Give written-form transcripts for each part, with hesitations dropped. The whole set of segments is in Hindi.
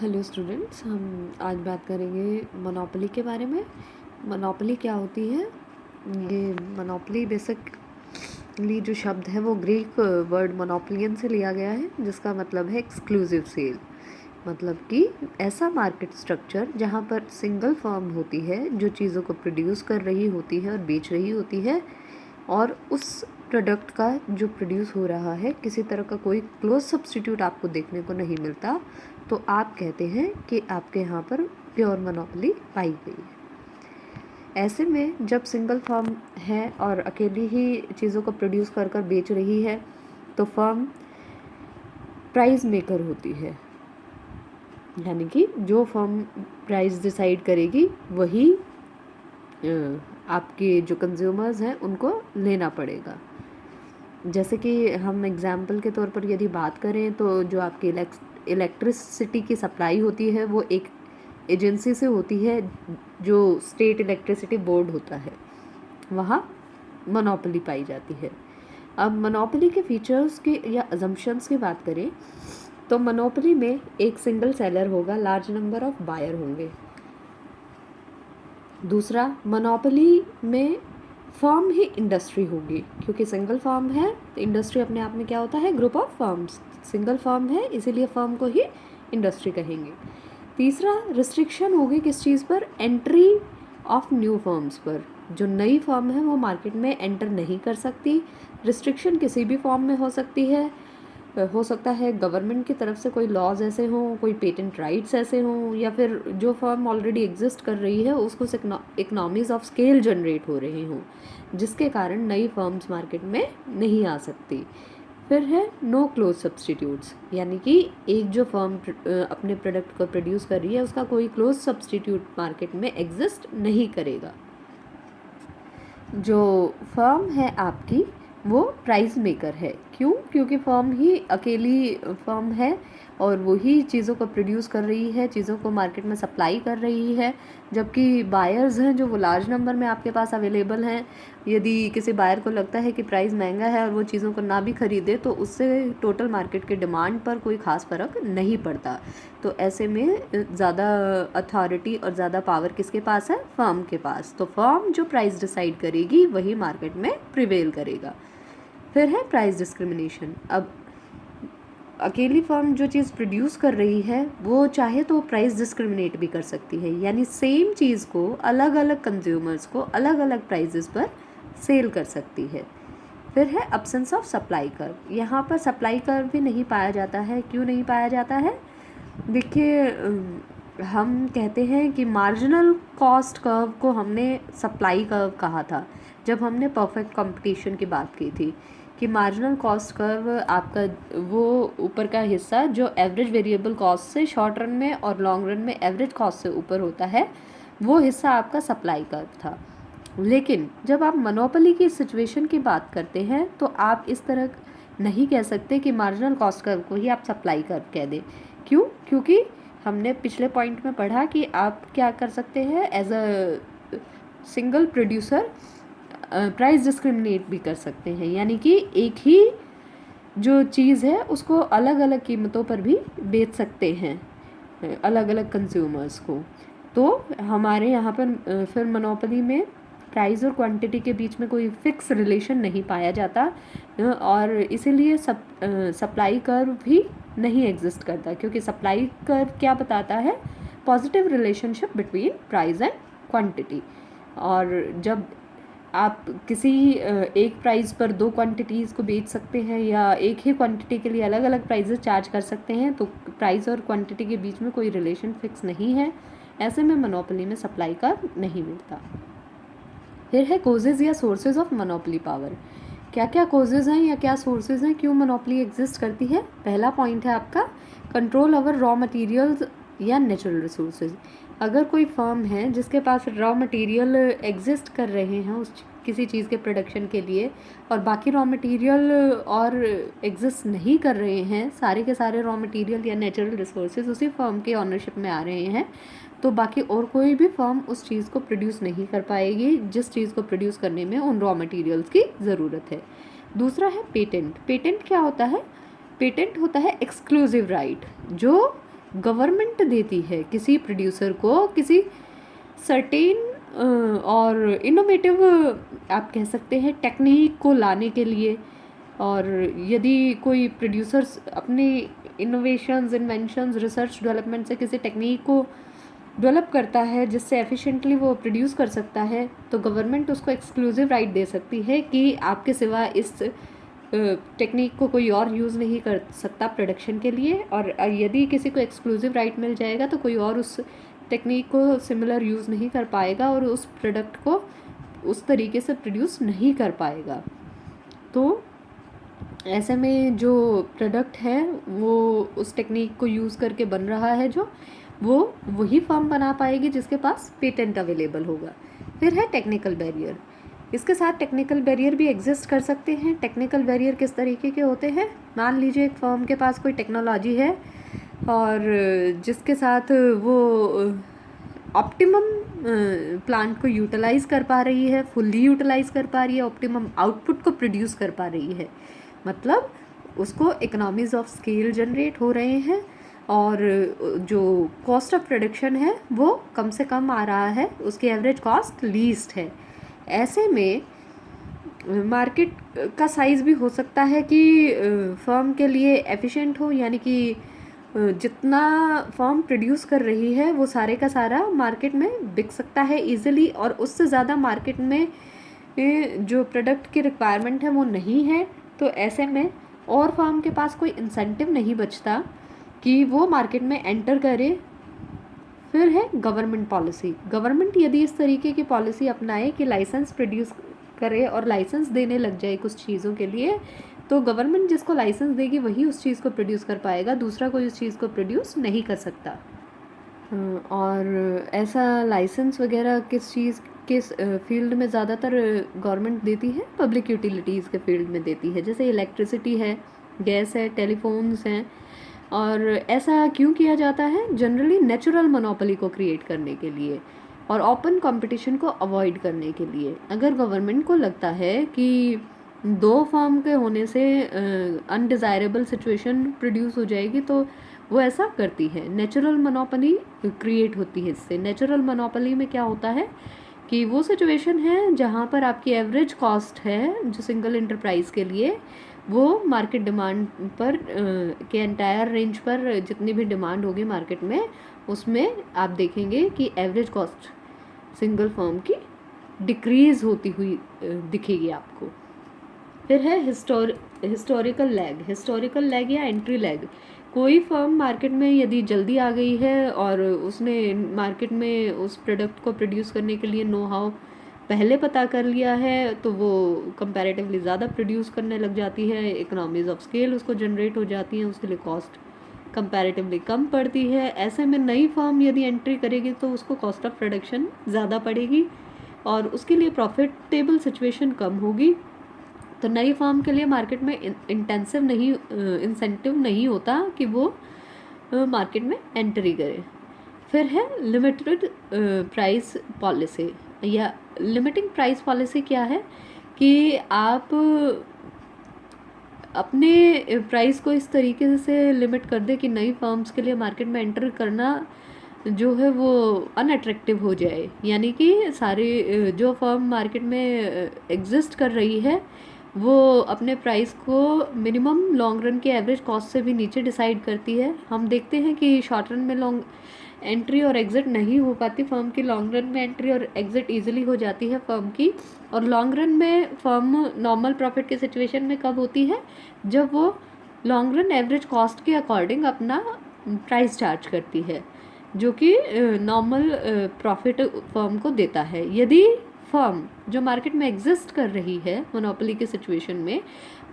हेलो स्टूडेंट्स, हम आज बात करेंगे मोनोपोली के बारे में। मोनोपोली क्या होती है? ये मोनोपोली बेसिकली जो शब्द है वो ग्रीक वर्ड मोनोपोलियन से लिया गया है, जिसका मतलब है एक्सक्लूसिव सेल। मतलब कि ऐसा मार्केट स्ट्रक्चर जहाँ पर सिंगल फर्म होती है जो चीज़ों को प्रोड्यूस कर रही होती है और बेच रही होती है, और उस प्रोडक्ट का जो प्रोड्यूस हो रहा है किसी तरह का कोई क्लोज सब्स्टिट्यूट आपको देखने को नहीं मिलता, तो आप कहते हैं कि आपके यहाँ पर प्योर मोनोपोली पाई गई है। ऐसे में जब सिंगल फर्म है और अकेली ही चीज़ों को प्रोड्यूस कर कर बेच रही है, तो फर्म प्राइस मेकर होती है। यानी कि जो फर्म प्राइस डिसाइड करेगी वही आपके जो कंज्यूमर्स हैं उनको लेना पड़ेगा। जैसे कि हम एग्जाम्पल के तौर पर यदि बात करें, तो जो आपकी इलेक्ट्रिसिटी की सप्लाई होती है वो एक एजेंसी से होती है जो स्टेट इलेक्ट्रिसिटी बोर्ड होता है, वहाँ मोनोपोली पाई जाती है। अब मोनोपोली के फीचर्स की या अजम्पशंस की बात करें, तो मोनोपोली में एक सिंगल सेलर होगा, लार्ज नंबर ऑफ बायर होंगे। दूसरा, मोनोपोली में फर्म ही इंडस्ट्री होगी, क्योंकि सिंगल फर्म है तो इंडस्ट्री अपने आप में क्या होता है? Group of firms. Single firm है इसीलिए फर्म को ही इंडस्ट्री कहेंगे। तीसरा, रिस्ट्रिक्शन होगी किस चीज़ पर? एंट्री ऑफ न्यू फर्म्स पर। जो नई फर्म है वो मार्केट में एंटर नहीं कर सकती। रिस्ट्रिक्शन किसी भी फॉर्म में हो सकती है। हो सकता है गवर्नमेंट की तरफ से कोई लॉज ऐसे हों, कोई पेटेंट राइट्स ऐसे हों, या फिर जो फर्म ऑलरेडी एग्जिस्ट कर रही है उसको से इकनॉमीज ऑफ स्केल जनरेट हो रहे हों, जिसके कारण नई फर्म्स मार्केट में नहीं आ सकती। फिर है नो क्लोज सब्सटीट्यूट्स, यानी कि एक जो फर्म अपने प्रोडक्ट को प्रोड्यूस कर रही है उसका कोई क्लोज सब्सटीट्यूट मार्केट में एग्जिस्ट नहीं करेगा। जो फर्म है आपकी वो प्राइस मेकर है। क्यों? क्योंकि फर्म ही अकेली फर्म है और वही चीज़ों को प्रोड्यूस कर रही है, चीज़ों को मार्केट में सप्लाई कर रही है, जबकि बायर्स हैं जो वो लार्ज नंबर में आपके पास अवेलेबल हैं। यदि किसी बायर को लगता है कि प्राइस महंगा है और वो चीज़ों को ना भी खरीदे, तो उससे टोटल मार्केट के डिमांड पर कोई ख़ास फ़र्क नहीं पड़ता। तो ऐसे में ज़्यादा अथॉरिटी और ज़्यादा पावर किसके पास है? फर्म के पास। तो फर्म जो प्राइस डिसाइड करेगी वही मार्केट में प्रिवेल करेगा। फिर है प्राइस डिस्क्रिमिनेशन। अब अकेली फर्म जो चीज़ प्रोड्यूस कर रही है वो चाहे तो प्राइस डिस्क्रिमिनेट भी कर सकती है, यानी सेम चीज़ को अलग अलग कंज्यूमर्स को अलग अलग प्राइजेस पर सेल कर सकती है। फिर है अब्सेंस ऑफ सप्लाई कर्व। यहाँ पर सप्लाई कर्व भी नहीं पाया जाता है। क्यों नहीं पाया जाता है? देखिए, हम कहते हैं कि मार्जिनल कॉस्ट कर्व को हमने सप्लाई कर्व कहा था जब हमने परफेक्ट कंपटीशन की बात की थी, कि मार्जिनल कॉस्ट कर्व आपका वो ऊपर का हिस्सा जो एवरेज वेरिएबल कॉस्ट से शॉर्ट रन में और लॉन्ग रन में एवरेज कॉस्ट से ऊपर होता है, वो हिस्सा आपका सप्लाई कर्व था। लेकिन जब आप मोनोपोली की सिचुएशन की बात करते हैं तो आप इस तरह नहीं कह सकते कि मार्जिनल कॉस्ट कर्व को ही आप सप्लाई कर्व कह दें। क्यों? क्योंकि हमने पिछले पॉइंट में पढ़ा कि आप क्या कर सकते हैं, as a single producer price discriminate भी कर सकते हैं, यानी कि एक ही जो चीज़ है उसको अलग अलग कीमतों पर भी बेच सकते हैं अलग अलग कंज्यूमर्स को। तो हमारे यहाँ पर फिर मोनोपोली में प्राइस और क्वांटिटी के बीच में कोई फिक्स रिलेशन नहीं पाया जाता, और इसीलिए सप्लाई कर्व भी नहीं एग्जिस्ट करता, क्योंकि सप्लाई कर्व क्या बताता है? Positive relationship between price and quantity. और जब आप किसी एक प्राइस पर दो क्वांटिटीज़ को बेच सकते हैं या एक ही क्वांटिटी के लिए अलग अलग प्राइजेस चार्ज कर सकते हैं, तो प्राइस और क्वांटिटी के बीच में कोई रिलेशन फिक्स नहीं है। ऐसे में मोनोपोली में सप्लाई का नहीं मिलता। फिर है कोजेज या सोर्सेज ऑफ मोनोपोली पावर। क्या क्या कोजेज हैं या क्या सोर्सेज हैं, क्यों मोनोपोली एग्जिस्ट करती है? पहला पॉइंट है आपका कंट्रोल ओवर रॉ मटेरियल्स या नेचुरल रिसोर्सेज। अगर कोई फर्म है जिसके पास रॉ मटेरियल एग्जिस्ट कर रहे हैं उस किसी चीज़ के प्रोडक्शन के लिए, और बाकी रॉ मटेरियल और एग्जिस्ट नहीं कर रहे हैं, सारे के सारे रॉ मटेरियल या नेचुरल रिसोर्सेज उसी फर्म के ऑनरशिप में आ रहे हैं, तो बाकी और कोई भी फर्म उस चीज़ को प्रोड्यूस नहीं कर पाएगी जिस चीज़ को प्रोड्यूस करने में उन रॉ मटेरियल्स की ज़रूरत है। दूसरा है पेटेंट। पेटेंट क्या होता है? पेटेंट होता है एक्सक्लूसिव राइट जो गवर्नमेंट देती है किसी प्रोड्यूसर को किसी सर्टेन और इनोवेटिव आप कह सकते हैं टेक्निक को लाने के लिए। और यदि कोई प्रोड्यूसर्स अपनी इनोवेशंस, इन्वेंशंस, रिसर्च डेवलपमेंट से किसी टेक्निक को डेवलप करता है जिससे एफिशिएंटली वो प्रोड्यूस कर सकता है, तो गवर्नमेंट उसको एक्सक्लूसिव राइट दे सकती है कि आपके सिवा इस टेक्निक को कोई और यूज़ नहीं कर सकता प्रोडक्शन के लिए। और यदि किसी को एक्सक्लूसिव राइट मिल जाएगा तो कोई और उस टेक्निक को सिमिलर यूज़ नहीं कर पाएगा और उस प्रोडक्ट को उस तरीके से प्रोड्यूस नहीं कर पाएगा। तो ऐसे में जो प्रोडक्ट है वो उस टेक्निक को यूज़ करके बन रहा है जो वो वही फर्म बना पाएगी जिसके पास पेटेंट अवेलेबल होगा। फिर है टेक्निकल बैरियर। इसके साथ टेक्निकल बैरियर भी एग्जिस्ट कर सकते हैं। टेक्निकल बैरियर किस तरीके के होते हैं? मान लीजिए एक फर्म के पास कोई टेक्नोलॉजी है और जिसके साथ वो ऑप्टिमम प्लांट को यूटिलाइज़ कर पा रही है, फुल्ली यूटिलाइज़ कर पा रही है, ऑप्टिमम आउटपुट को प्रोड्यूस कर पा रही है, मतलब उसको इकोनॉमीज ऑफ स्केल जनरेट हो रहे हैं और जो कॉस्ट ऑफ प्रोडक्शन है वो कम से कम आ रहा है, उसकी एवरेज कॉस्ट लीस्ट है। ऐसे में मार्केट का साइज़ भी हो सकता है कि फर्म के लिए एफिशिएंट हो, यानी कि जितना फर्म प्रोड्यूस कर रही है वो सारे का सारा मार्केट में बिक सकता है इजीली, और उससे ज़्यादा मार्केट में जो प्रोडक्ट की रिक्वायरमेंट है वो नहीं है। तो ऐसे में और फर्म के पास कोई इंसेंटिव नहीं बचता कि वो मार्केट में एंटर करे। फिर है गवर्नमेंट पॉलिसी। गवर्नमेंट यदि इस तरीके की पॉलिसी अपनाए कि लाइसेंस प्रोड्यूस करे और लाइसेंस देने लग जाए कुछ चीज़ों के लिए, तो गवर्नमेंट जिसको लाइसेंस देगी वही उस चीज़ को प्रोड्यूस कर पाएगा, दूसरा कोई उस चीज़ को प्रोड्यूस नहीं कर सकता। और ऐसा लाइसेंस वगैरह किस फील्ड में ज़्यादातर गवर्नमेंट देती है? पब्लिक यूटिलिटीज़ के फील्ड में देती है, जैसे इलेक्ट्रिसिटी है, गैस है, टेलीफोन्स हैं। और ऐसा क्यों किया जाता है? जनरली नेचुरल मोनोपोली को क्रिएट करने के लिए और ओपन कंपटीशन को अवॉइड करने के लिए। अगर गवर्नमेंट को लगता है कि दो फर्म के होने से अनडिज़ायरेबल सिचुएशन प्रोड्यूस हो जाएगी तो वो ऐसा करती है, नेचुरल मोनोपोली क्रिएट होती है इससे। नेचुरल मोनोपोली में क्या होता है कि वो सिचुएशन है जहाँ पर आपकी एवरेज कॉस्ट है जो सिंगल इंटरप्राइज के लिए, वो मार्केट डिमांड पर के एंटायर रेंज पर जितनी भी डिमांड होगी मार्केट में, उसमें आप देखेंगे कि एवरेज कॉस्ट सिंगल फर्म की डिक्रीज़ होती हुई दिखेगी आपको। फिर है हिस्टोरिकल लैग। हिस्टोरिकल लैग या एंट्री लैग। कोई फर्म मार्केट में यदि जल्दी आ गई है और उसने मार्केट में उस प्रोडक्ट को प्रोड्यूस करने के लिए नो हाउ पहले पता कर लिया है, तो वो कंपैरेटिवली ज़्यादा प्रोड्यूस करने लग जाती है, इकोनॉमीज़ ऑफ स्केल उसको जनरेट हो जाती हैं, उसके लिए कॉस्ट कंपैरेटिवली कम पड़ती है। ऐसे में नई फर्म यदि एंट्री करेगी तो उसको कॉस्ट ऑफ प्रोडक्शन ज़्यादा पड़ेगी और उसके लिए प्रॉफिटेबल सिचुएशन कम होगी। तो नई फर्म के लिए मार्केट में इंसेंटिव नहीं होता कि वो मार्केट में एंट्री करे। फिर है लिमिटेड प्राइस पॉलिसी या लिमिटिंग प्राइस पॉलिसी। क्या है कि आप अपने प्राइस को इस तरीके से लिमिट कर दे कि नई फर्म्स के लिए मार्केट में एंटर करना जो है वो अनअट्रैक्टिव हो जाए, यानी कि सारी जो फर्म मार्केट में एग्जिस्ट कर रही है वो अपने प्राइस को मिनिमम लॉन्ग रन के एवरेज कॉस्ट से भी नीचे डिसाइड करती है। हम देखते हैं कि शॉर्ट रन में लॉन्ग एंट्री और एग्ज़िट नहीं हो पाती फर्म की, लॉन्ग रन में एंट्री और एग्ज़िट इजीली हो जाती है फर्म की। और लॉन्ग रन में फर्म नॉर्मल प्रॉफिट की सिचुएशन में कब होती है? जब वो लॉन्ग रन एवरेज कॉस्ट के अकॉर्डिंग अपना प्राइस चार्ज करती है, जो कि नॉर्मल प्रॉफिट फर्म को देता है। यदि फर्म जो मार्केट में एग्जिस्ट कर रही है मोनोपोली की सिचुएशन में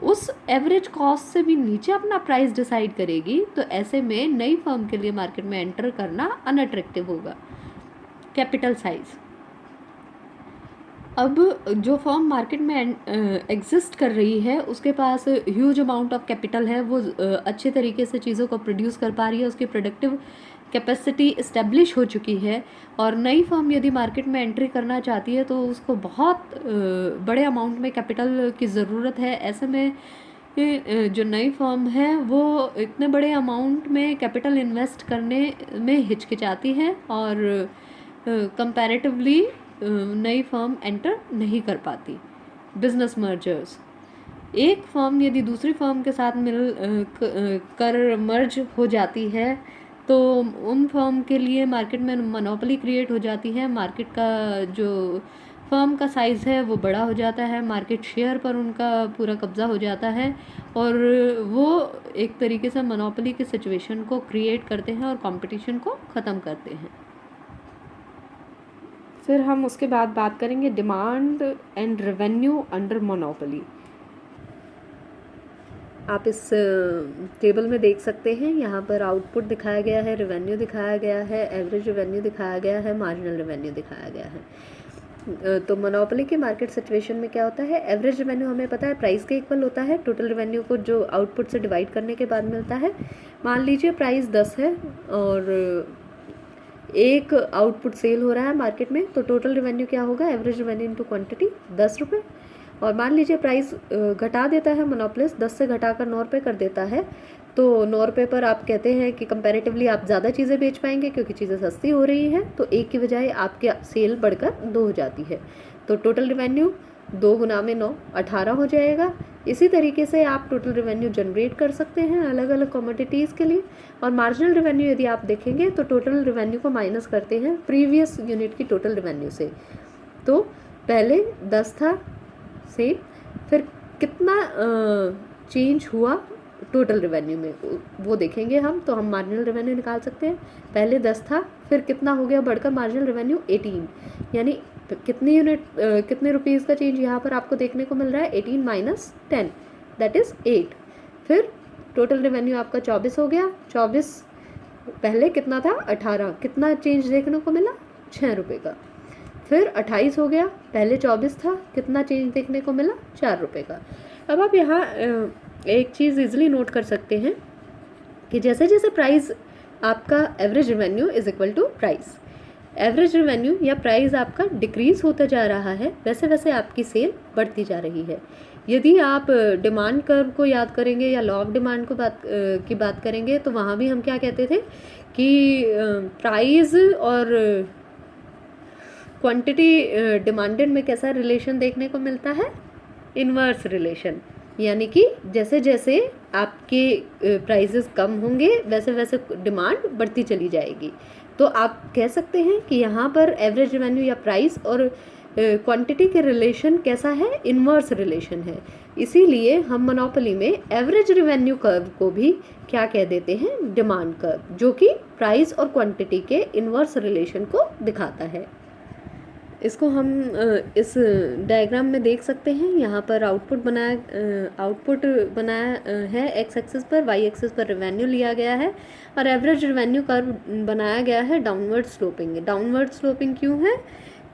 उस एवरेज कॉस्ट से भी नीचे अपना प्राइस डिसाइड करेगी, तो ऐसे में नई फर्म के लिए मार्केट में एंटर करना अनअट्रैक्टिव होगा। Capital size. अब जो फर्म मार्केट में एग्जिस्ट कर रही है उसके पास ह्यूज अमाउंट ऑफ कैपिटल है, वो अच्छे तरीके से चीज़ों को प्रोड्यूस कर पा रही है, उसकी प्रोडक्टिव कैपेसिटी इस्टेब्लिश हो चुकी है। और नई फर्म यदि मार्केट में एंट्री करना चाहती है तो उसको बहुत बड़े अमाउंट में कैपिटल की ज़रूरत है। ऐसे में जो नई फर्म है वो इतने बड़े अमाउंट में कैपिटल इन्वेस्ट करने में हिचकिचाती है और कंपैरेटिवली नई फर्म एंटर नहीं कर पाती। बिजनेस मर्जर्स, एक फर्म यदि दूसरी फर्म के साथ कर मर्ज हो जाती है तो उन फर्म के लिए मार्केट में मोनोपोली क्रिएट हो जाती है। मार्केट का जो फर्म का साइज़ है वो बड़ा हो जाता है, मार्केट शेयर पर उनका पूरा कब्ज़ा हो जाता है और वो एक तरीके से मोनोपोली की सिचुएशन को क्रिएट करते हैं और कंपटीशन को ख़त्म करते हैं। फिर हम उसके बाद बात करेंगे demand and revenue under monopoly. आप इस टेबल में देख सकते हैं, यहाँ पर आउटपुट दिखाया गया है, रेवेन्यू दिखाया गया है, एवरेज रेवेन्यू दिखाया गया है, मार्जिनल रेवेन्यू दिखाया गया है। तो मोनोपोली के मार्केट सिचुएशन में क्या होता है, एवरेज रेवेन्यू हमें पता है प्राइस के इक्वल होता है, टोटल रेवेन्यू को जो आउटपुट से डिवाइड करने के बाद मिलता है। मान लीजिए प्राइस 10 है और एक आउटपुट सेल हो रहा है मार्केट में, तो टोटल रेवेन्यू क्या होगा, एवरेज रेवेन्यू इंटू क्वांटिटी 10 रुपये। और मान लीजिए प्राइस घटा देता है मोनोपोलिस्ट, 10 से घटाकर 9 रुपये कर देता है, तो 9 रुपये पर आप कहते हैं कि कंपैरेटिवली आप ज़्यादा चीज़ें बेच पाएंगे क्योंकि चीज़ें सस्ती हो रही हैं, तो एक की बजाय आपके सेल बढ़कर 2 हो जाती है। तो टोटल रेवेन्यू 2 गुना में 9 18 हो जाएगा। इसी तरीके से आप टोटल रेवेन्यू जनरेट कर सकते हैं अलग अलग कमोडिटीज़ के लिए। और मार्जिनल रेवेन्यू यदि आप देखेंगे तो टोटल रेवेन्यू को माइनस करते हैं प्रीवियस यूनिट की टोटल रेवेन्यू से। तो पहले 10 था सेम, फिर कितना चेंज हुआ टोटल रेवेन्यू में वो देखेंगे हम, तो हम मार्जिनल रेवेन्यू निकाल सकते हैं। पहले 10 था, फिर कितना हो गया बढ़कर मार्जिनल रेवेन्यू 18, यानी कितनी यूनिट कितने रुपीज़ का चेंज यहाँ पर आपको देखने को मिल रहा है, 18 माइनस 10 दैट इज़ 8। फिर टोटल रेवेन्यू आपका 24 हो गया। 24 पहले कितना था 18, कितना चेंज देखने को मिला 6 रुपये का। फिर 28 हो गया, पहले 24 था, कितना चेंज देखने को मिला 4 रुपये का। अब आप यहाँ एक चीज़ इजीली नोट कर सकते हैं कि जैसे जैसे प्राइस आपका average revenue is equal to price, average revenue या प्राइस आपका डिक्रीज होता जा रहा है, वैसे वैसे आपकी सेल बढ़ती जा रही है। यदि आप डिमांड कर्व को याद करेंगे या लॉ ऑफ डिमांड की बात करेंगे तो वहाँ भी हम क्या कहते थे कि प्राइस और क्वांटिटी डिमांडेड में कैसा रिलेशन देखने को मिलता है, इन्वर्स रिलेशन, यानी कि जैसे जैसे आपके प्राइसेस कम होंगे वैसे वैसे डिमांड बढ़ती चली जाएगी। तो आप कह सकते हैं कि यहाँ पर एवरेज रेवेन्यू या प्राइस और क्वांटिटी के रिलेशन कैसा है, इन्वर्स रिलेशन है। इसीलिए हम मोनोपोली में एवरेज रेवेन्यू कर्व को भी क्या कह देते हैं, डिमांड कर्व, जो कि प्राइस और क्वांटिटी के इन्वर्स रिलेशन को दिखाता है। इसको हम इस डायग्राम में देख सकते हैं। यहाँ पर आउटपुट बनाया है एक्स एक्सिस पर, वाई एक्सिस पर रेवेन्यू लिया गया है और एवरेज रेवेन्यू कर्व बनाया गया है डाउनवर्ड स्लोपिंग। डाउनवर्ड स्लोपिंग क्यों है,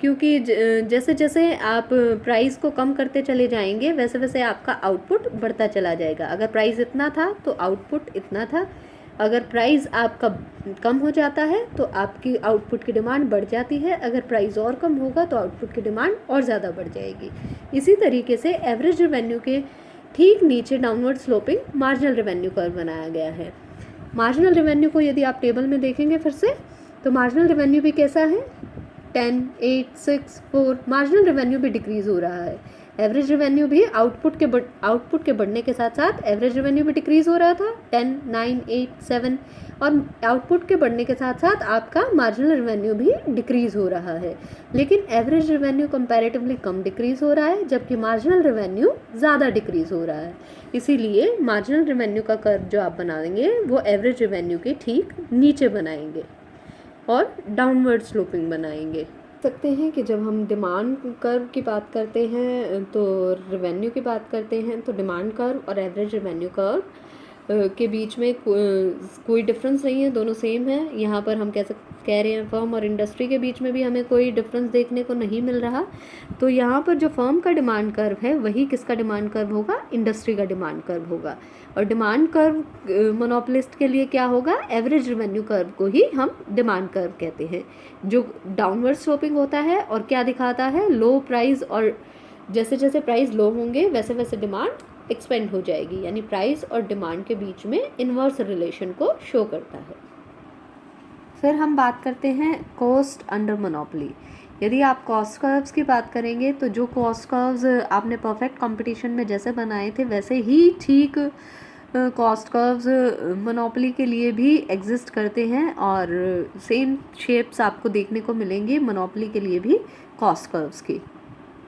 क्योंकि जैसे जैसे आप प्राइस को कम करते चले जाएंगे वैसे वैसे आपका आउटपुट बढ़ता चला जाएगा। अगर प्राइस इतना था तो आउटपुट इतना था, अगर प्राइस आपका कम हो जाता है तो आपकी आउटपुट की डिमांड बढ़ जाती है, अगर प्राइस और कम होगा तो आउटपुट की डिमांड और ज़्यादा बढ़ जाएगी। इसी तरीके से एवरेज रेवेन्यू के ठीक नीचे downward sloping marginal revenue curve बनाया गया है। मार्जिनल रेवेन्यू को यदि आप टेबल में देखेंगे फिर से, तो मार्जिनल रेवेन्यू भी कैसा है, 10, 8, 6, 4, मार्जिनल रेवेन्यू भी डिक्रीज़ हो रहा है। एवरेज रेवेन्यू भी आउटपुट के बढ़ने के साथ साथ एवरेज रेवेन्यू भी डिक्रीज़ हो रहा था, 10, 9, 8, 7, और आउटपुट के बढ़ने के साथ साथ आपका मार्जिनल रेवेन्यू भी डिक्रीज़ हो रहा है। लेकिन एवरेज रेवेन्यू कंपैरेटिवली कम डिक्रीज़ हो रहा है, जबकि मार्जिनल रेवेन्यू ज़्यादा डिक्रीज़ हो रहा है। इसीलिए मार्जिनल रेवेन्यू का कर्व जो आप बनाएंगे वो एवरेज रेवेन्यू के ठीक नीचे बनाएंगे और डाउनवर्ड स्लोपिंग बनाएंगे। सकते हैं कि जब हम डिमांड कर्व की बात करते हैं तो रेवेन्यू की बात करते हैं, तो डिमांड कर्व और एवरेज रेवेन्यू कर्व के बीच में कोई डिफरेंस नहीं है, दोनों सेम है। यहाँ पर हम कह रहे हैं फर्म और इंडस्ट्री के बीच में भी हमें कोई डिफरेंस देखने को नहीं मिल रहा। तो यहाँ पर जो फर्म का डिमांड कर्व है वही किसका डिमांड कर्व होगा, इंडस्ट्री का डिमांड कर्व होगा। और डिमांड कर्व मोनोपोलिस्ट के लिए क्या होगा, एवरेज रेवेन्यू कर्व को ही हम डिमांड कर्व कहते हैं, जो डाउनवर्ड स्लोपिंग होता है और क्या दिखाता है, लो प्राइस, और जैसे जैसे प्राइस लो होंगे वैसे वैसे डिमांड एक्सपेंड हो जाएगी, यानी प्राइस और डिमांड के बीच में इन्वर्स रिलेशन को शो करता है। फिर हम बात करते हैं कॉस्ट अंडर मोनोपोली। यदि आप कॉस्ट कर्व्स की बात करेंगे तो जो कॉस्ट कर्व्स आपने परफेक्ट कंपटीशन में जैसे बनाए थे वैसे ही ठीक कॉस्ट कर्व्स मोनोपोली के लिए भी एग्जिस्ट करते हैं, और सेम शेप्स आपको देखने को मिलेंगे मोनोपोली के लिए भी कॉस्ट कर्व्स की।